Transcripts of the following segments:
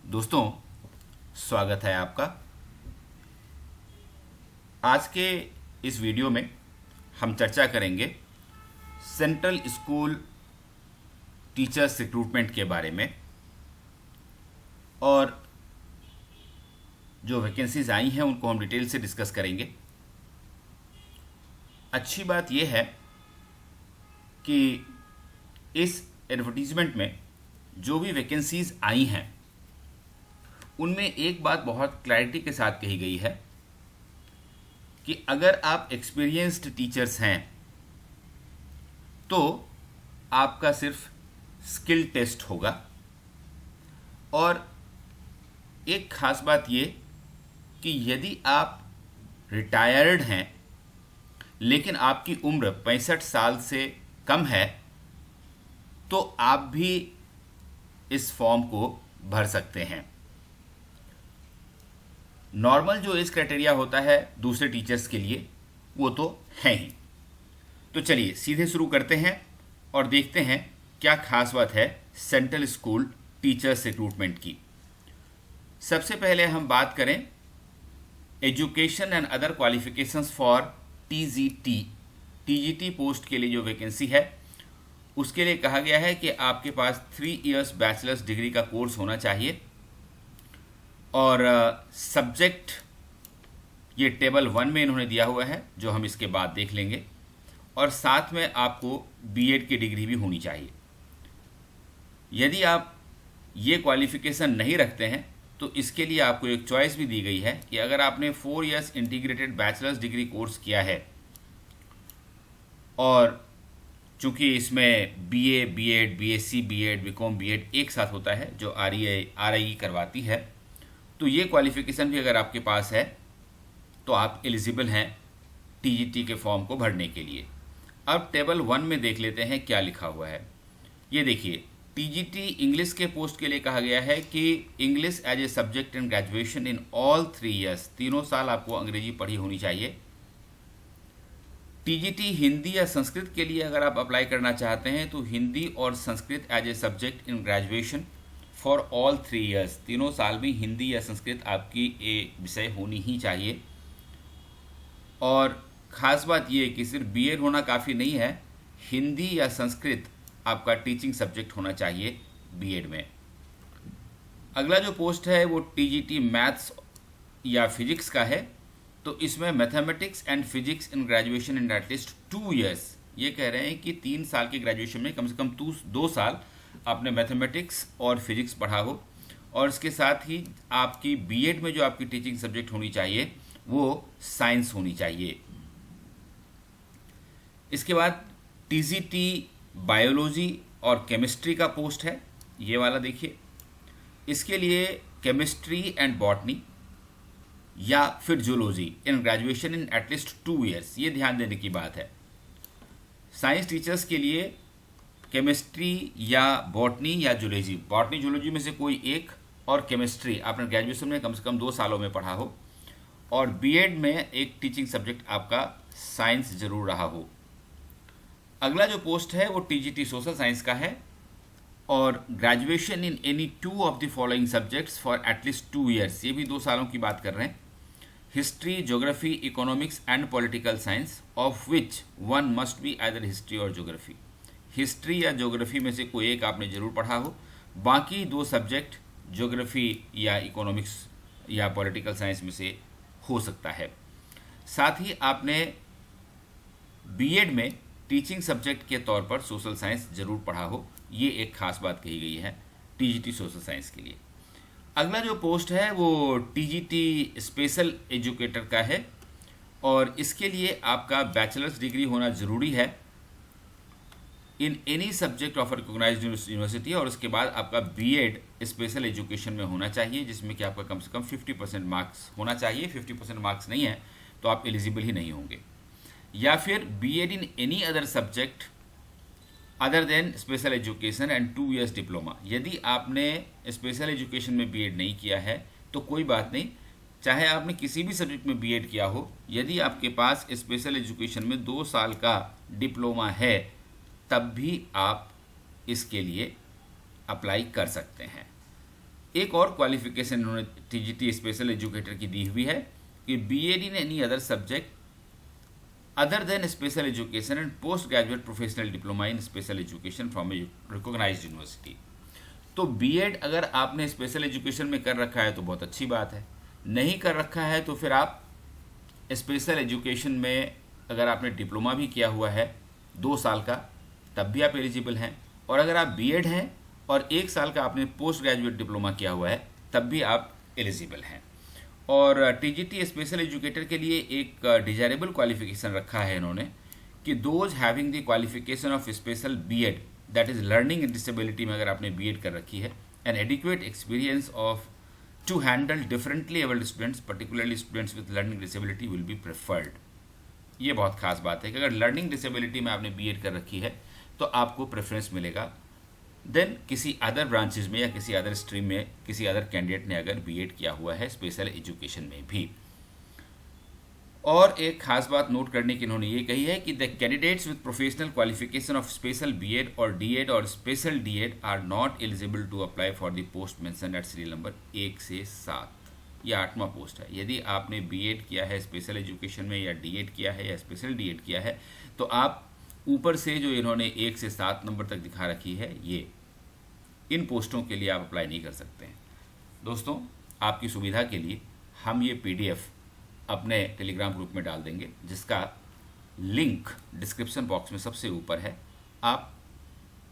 दोस्तों, स्वागत है आपका। आज के इस वीडियो में हम चर्चा करेंगे सेंट्रल स्कूल टीचर्स रिक्रूटमेंट के बारे में और जो वैकेंसीज आई हैं उनको हम डिटेल से डिस्कस करेंगे। अच्छी बात यह है कि इस एडवर्टीजमेंट में जो भी वैकेंसीज आई हैं उनमें एक बात बहुत क्लैरिटी के साथ कही गई है कि अगर आप एक्सपीरियंस्ड टीचर्स हैं तो आपका सिर्फ स्किल टेस्ट होगा। और एक खास बात ये कि यदि आप रिटायर्ड हैं लेकिन आपकी उम्र 65 साल से कम है तो आप भी इस फॉर्म को भर सकते हैं। नॉर्मल जो एज क्राइटेरिया होता है दूसरे टीचर्स के लिए वो तो है ही। तो चलिए सीधे शुरू करते हैं और देखते हैं क्या खास बात है सेंट्रल स्कूल टीचर्स रिक्रूटमेंट की। सबसे पहले हम बात करें education and other qualifications for TGT post के लिए जो वैकेंसी है उसके लिए कहा गया है कि आपके पास 3 इयर्स बैचलर्स डिग्री का कोर्स होना चाहिए और सब्जेक्ट ये टेबल 1 में इन्होंने दिया हुआ है जो हम इसके बाद देख लेंगे। और साथ में आपको बीएड की डिग्री भी होनी चाहिए। यदि आप ये क्वालिफिकेशन नहीं रखते हैं तो इसके लिए आपको एक चॉइस भी दी गई है कि अगर आपने 4 years integrated bachelors degree course किया है और चूँकि इसमें BA, BEd, BSc, BEd, BCom, BEd एक साथ होता है जो आरआई करवाती है, तो ये क्वालिफिकेशन भी अगर आपके पास है तो आप एलिजिबल हैं टीजीटी के फॉर्म को भरने के लिए। अब टेबल 1 में देख लेते हैं क्या लिखा हुआ है। ये देखिए, टीजीटी इंग्लिश के पोस्ट के लिए कहा गया है कि English as a subject in graduation in all 3 years, तीनों साल आपको अंग्रेजी पढ़ी होनी चाहिए। टीजीटी हिंदी या संस्कृत के लिए अगर आप अप्लाई करना चाहते हैं तो हिंदी और Sanskrit as a subject in graduation for all 3 years, तीनों साल में हिंदी या संस्कृत आपकी ये विषय होनी ही चाहिए। और ख़ास बात ये कि सिर्फ बीएड होना काफ़ी नहीं है, हिंदी या संस्कृत आपका टीचिंग सब्जेक्ट होना चाहिए बीएड में। अगला जो पोस्ट है वो टीजीटी मैथ्स या फिजिक्स का है। तो इसमें mathematics and physics in graduation in at least 2 years, ये कह रहे हैं कि 3 साल की ग्रेजुएशन में कम से कम 2 साल आपने मैथमेटिक्स और फिजिक्स पढ़ा हो। और इसके साथ ही आपकी बीएड में जो आपकी टीचिंग सब्जेक्ट होनी चाहिए वो साइंस होनी चाहिए। इसके बाद टीजीटी बायोलॉजी और केमिस्ट्री का पोस्ट है, ये वाला देखिए। इसके लिए केमिस्ट्री एंड बॉटनी या फिर zoology in graduation in at least 2 years, ये ध्यान देने की बात है। साइंस टीचर्स के लिए केमिस्ट्री या बॉटनी या जूलॉजी, बॉटनी जूलॉजी में से कोई एक, और केमिस्ट्री आपने ग्रेजुएशन में कम से कम 2 सालों में पढ़ा हो, और बीएड में एक टीचिंग सब्जेक्ट आपका साइंस जरूर रहा हो। अगला जो पोस्ट है वो टीजीटी सोशल साइंस का है और graduation in any 2 of the following subjects for at least 2 years, ये भी 2 सालों की बात कर रहे हैं। History, geography, economics and political science of which one must be either history और ज्योग्राफी, हिस्ट्री या ज्योग्राफी में से कोई एक आपने जरूर पढ़ा हो, बाकी 2 सब्जेक्ट ज्योग्राफी या इकोनॉमिक्स या पॉलिटिकल साइंस में से हो सकता है। साथ ही आपने बीएड में टीचिंग सब्जेक्ट के तौर पर सोशल साइंस जरूर पढ़ा हो, ये एक खास बात कही गई है टीजीटी सोशल साइंस के लिए। अगला जो पोस्ट है वो टीजीटी स्पेशल एजुकेटर का है और इसके लिए आपका बैचलर्स डिग्री होना ज़रूरी है in any subject of recognised university, और उसके बाद आपका बीएड स्पेशल एजुकेशन में होना चाहिए जिसमें कि आपका कम से कम 50% मार्क्स होना चाहिए। 50% मार्क्स नहीं है तो आप एलिजिबल ही नहीं होंगे। या फिर BEd in any other subject other than special education and 2 years diploma, यदि आपने स्पेशल एजुकेशन में बीएड नहीं किया है तो कोई बात नहीं, चाहे आपने किसी भी सब्जेक्ट में बीएड किया हो, यदि आपके पास स्पेशल एजुकेशन में 2 साल का डिप्लोमा है तब भी आप इसके लिए अप्लाई कर सकते हैं। एक और क्वालिफिकेशन इन्होंने टीजीटी स्पेशल एजुकेटर की दी हुई है कि BEd in any other subject other than special education and post graduate professional diploma in special education from a recognised university. तो बीएड अगर आपने स्पेशल एजुकेशन में कर रखा है तो बहुत अच्छी बात है, नहीं कर रखा है तो फिर आप स्पेशल एजुकेशन में अगर आपने डिप्लोमा भी किया हुआ है 2 साल का तब भी आप एलिजिबल हैं, और अगर आप बीएड हैं और 1 साल का आपने पोस्ट ग्रेजुएट डिप्लोमा किया हुआ है तब भी आप एलिजिबल हैं। और टीजीटी स्पेशल एजुकेटर के लिए एक डिजायरेबल क्वालिफिकेशन रखा है इन्होंने कि those having the qualification of special BEd that is learning disability में अगर आपने बीएड कर रखी है and adequate experience of to handle differently abled students particularly students with learning disability will be preferred. ये बहुत खास बात है कि अगर लर्निंग डिसेबिलिटी में आपने बीएड कर रखी है तो आपको प्रेफरेंस मिलेगा देन किसी अदर ब्रांचेज में या किसी अदर स्ट्रीम में किसी अदर कैंडिडेट ने अगर बीएड किया हुआ है स्पेशल एजुकेशन में भी। और एक खास बात नोट करने की इन्होंने ये कही है कि the candidates with professional qualification of special BEd और डीएड और special DEd are not eligible to apply for the post mention at serial number 1 से 7। यह 8वां पोस्ट है। यदि आपने बीएड किया है स्पेशल एजुकेशन में या डीएड किया है या स्पेशल डीएड किया है तो आप ऊपर से जो इन्होंने 1 से 7 नंबर तक दिखा रखी है ये इन पोस्टों के लिए आप अप्लाई नहीं कर सकते हैं। दोस्तों, आपकी सुविधा के लिए हम ये पीडीएफ अपने टेलीग्राम ग्रुप में डाल देंगे जिसका लिंक डिस्क्रिप्शन बॉक्स में सबसे ऊपर है। आप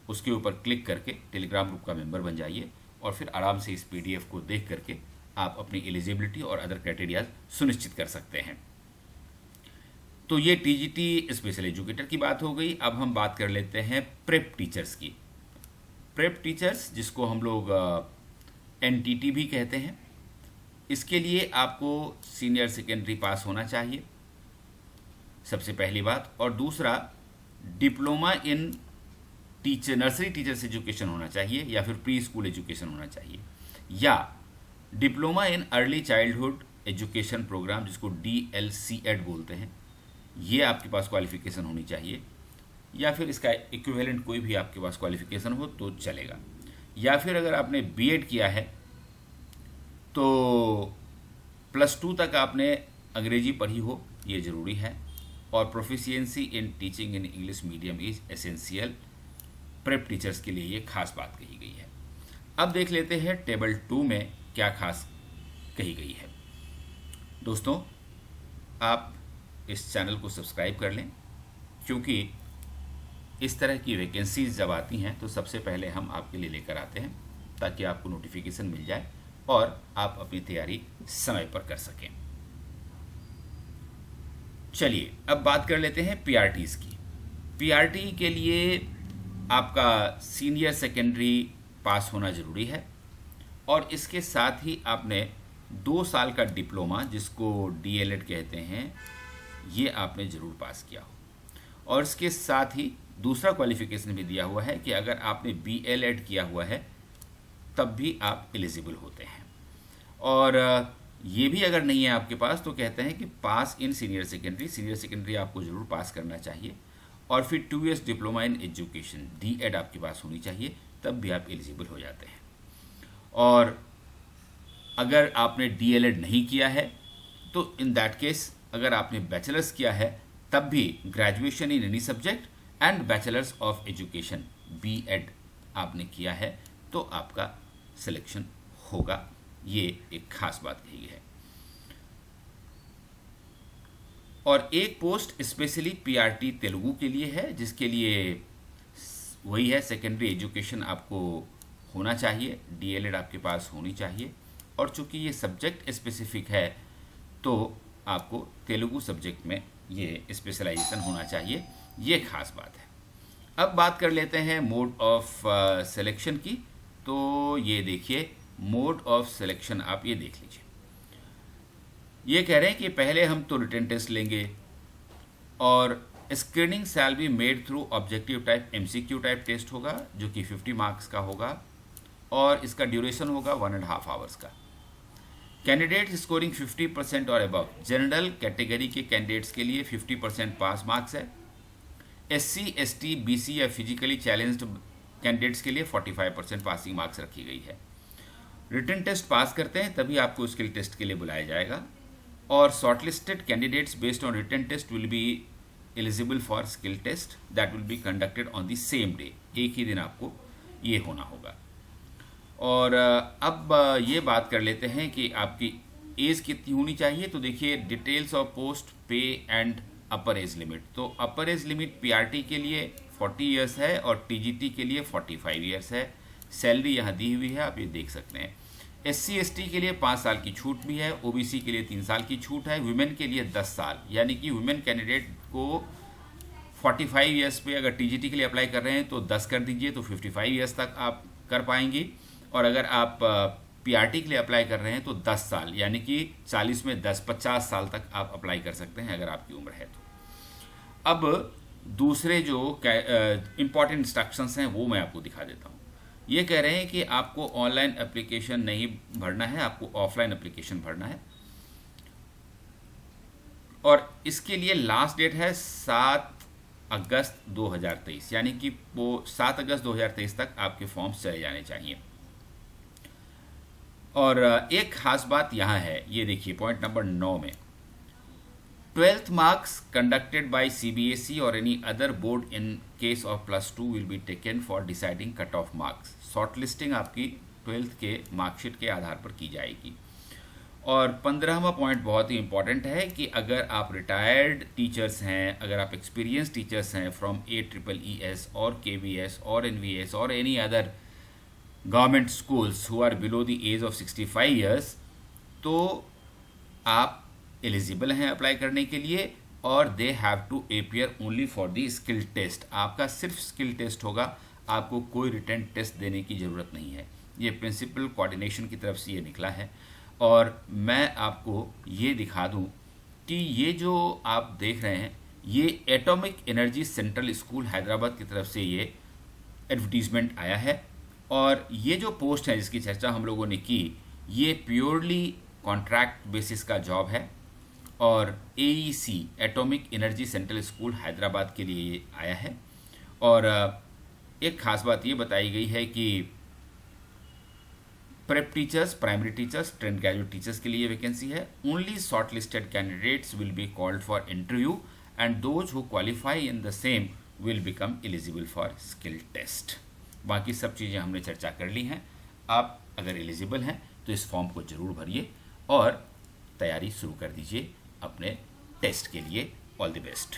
उसके ऊपर क्लिक करके टेलीग्राम ग्रुप का मेंबर बन जाइए और फिर आराम से इस पीडीएफ को देख करके आप अपनी एलिजिबिलिटी और अदर क्राइटेरिया सुनिश्चित कर सकते हैं। तो ये टीजीटी स्पेशल एजुकेटर की बात हो गई। अब हम बात कर लेते हैं प्रेप टीचर्स की। प्रेप टीचर्स जिसको हम लोग एनटीटी भी कहते हैं, इसके लिए आपको सीनियर सेकेंडरी पास होना चाहिए सबसे पहली बात, और दूसरा diploma in teacher nursery teachers education होना चाहिए या फिर प्री स्कूल एजुकेशन होना चाहिए, या diploma in early childhood education program जिसको DLCED बोलते हैं, ये आपके पास क्वालिफिकेशन होनी चाहिए, या फिर इसका इक्विवेलेंट कोई भी आपके पास क्वालिफिकेशन हो तो चलेगा। या फिर अगर आपने बीएड किया है तो +2 तक आपने अंग्रेजी पढ़ी हो, ये ज़रूरी है, और proficiency in teaching in English medium is essential. Prep teachers के लिए ये खास बात कही गई है। अब देख लेते हैं टेबल 2 में क्या खास कही गई है। दोस्तों, आप इस चैनल को सब्सक्राइब कर लें, क्योंकि इस तरह की वैकेंसीज जब आती हैं तो सबसे पहले हम आपके लिए लेकर आते हैं ताकि आपको नोटिफिकेशन मिल जाए और आप अपनी तैयारी समय पर कर सकें। चलिए अब बात कर लेते हैं पीआरटीज़ की। पीआरटी के लिए आपका सीनियर सेकेंडरी पास होना ज़रूरी है, और इसके साथ ही आपने 2 साल का डिप्लोमा जिसको DLED कहते हैं ये आपने ज़रूर पास किया हो, और इसके साथ ही दूसरा क्वालिफिकेशन भी दिया हुआ है कि अगर आपने BLED किया हुआ है तब भी आप एलिजिबल होते हैं। और ये भी अगर नहीं है आपके पास तो कहते हैं कि पास इन सीनियर सेकेंडरी आपको ज़रूर पास करना चाहिए, और फिर 2 years diploma in education DED आपके पास होनी चाहिए, तब भी आप एलिजिबल हो जाते हैं। और अगर आपने DLED नहीं किया है तो इन दैट केस अगर आपने बैचलर्स किया है तब भी graduation in any subject and bachelors of education BEd आपने किया है तो आपका सिलेक्शन होगा। ये एक खास बात कही है। और एक पोस्ट स्पेशली पीआरटी तेलुगु के लिए है, जिसके लिए वही है सेकेंडरी एजुकेशन आपको होना चाहिए, DLED आपके पास होनी चाहिए, और चूंकि ये सब्जेक्ट स्पेसिफिक है तो आपको तेलुगु सब्जेक्ट में ये स्पेशलाइजेशन होना चाहिए। ये खास बात है। अब बात कर लेते हैं मोड ऑफ सिलेक्शन की। तो ये देखिए मोड ऑफ सिलेक्शन आप ये देख लीजिए। ये कह रहे हैं कि पहले हम तो रिटन टेस्ट लेंगे, और screening shall be made through objective type MCQ type test होगा जो कि 50 मार्क्स का होगा, और इसका ड्यूरेशन होगा 1.5 आवर्स का। कैंडिडेट स्कोरिंग 50% और अबव, जनरल कैटेगरी के कैंडिडेट्स के लिए 50% पास मार्क्स है। SC ST BC या फिजिकली चैलेंज्ड कैंडिडेट्स के लिए 45% पासिंग मार्क्स रखी गई है। रिटन टेस्ट पास करते हैं तभी आपको स्किल टेस्ट के लिए बुलाया जाएगा, और shortlisted candidates based on written test will be eligible for skill test that will be conducted on the same day. एक ही दिन आपको ये होना होगा। और अब ये बात कर लेते हैं कि आपकी एज कितनी होनी चाहिए। तो देखिए, डिटेल्स ऑफ पोस्ट, पे एंड अपर एज लिमिट। तो अपर एज लिमिट पीआरटी के लिए 40 इयर्स है और टीजीटी के लिए 45 इयर्स है। सैलरी यहाँ दी हुई है, आप ये देख सकते हैं। एससी एसटी के लिए 5 साल की छूट भी है, ओबीसी के लिए 3 साल की छूट है, वुमेन के लिए 10 साल, यानी कि वुमेन कैंडिडेट को 45 इयर्स पे अगर टीजीटी के लिए अप्लाई कर रहे हैं तो 10 कर दीजिए, तो 55 इयर्स तक आप कर पाएंगी। और अगर आप पीआरटी के लिए अप्लाई कर रहे हैं तो 10 साल, यानी कि 40 में 10, 50 साल तक आप अप्लाई कर सकते हैं अगर आपकी उम्र है तो। अब दूसरे जो इम्पॉर्टेंट इंस्ट्रक्शंस हैं वो मैं आपको दिखा देता हूँ। ये कह रहे हैं कि आपको ऑनलाइन एप्लीकेशन नहीं भरना है, आपको ऑफलाइन एप्लीकेशन भरना है, और इसके लिए लास्ट डेट है 7 अगस्त 2023, यानी कि वो 7 अगस्त 2023 तक आपके फॉर्म्स चले जाने चाहिए। और एक खास बात यहाँ है, ये देखिए पॉइंट नंबर 9 में, 12th marks conducted by CBSE or any other board in case of +2 will be taken for deciding cut-off marks। Shortlisting आपकी 12th के मार्कशीट के आधार पर की जाएगी। और 15वां पॉइंट बहुत ही इंपॉर्टेंट है कि अगर आप रिटायर्ड टीचर्स हैं, अगर आप एक्सपीरियंस टीचर्स हैं फ्रॉम AEES और KVS और NVS और any other government schools who are below the age of 65 years, तो आप एलिजिबल हैं अप्लाई करने के लिए, और they have to appear only for the skill test. आपका सिर्फ स्किल टेस्ट होगा, आपको कोई रिटन टेस्ट देने की ज़रूरत नहीं है। ये प्रिंसिपल कोऑर्डिनेशन की तरफ से ये निकला है। और मैं आपको ये दिखा दूं कि ये जो आप देख रहे हैं, ये atomic energy central school Hyderabad की तरफ से ये एडवर्टीजमेंट आया है। और ये जो पोस्ट है जिसकी चर्चा हम लोगों ने की, ये प्योरली कॉन्ट्रैक्ट बेसिस का जॉब है, और AEC atomic energy central school Hyderabad के लिए ये आया है। और एक खास बात ये बताई गई है कि prep teachers, primary teachers, trained graduate teachers के लिए वैकेंसी है। Only short listed candidates will be called for interview and those who qualify in the same will become eligible for skill test. बाकी सब चीज़ें हमने चर्चा कर ली हैं। आप अगर एलिजिबल हैं तो इस फॉर्म को ज़रूर भरिए और तैयारी शुरू कर दीजिए अपने टेस्ट के लिए। All the best.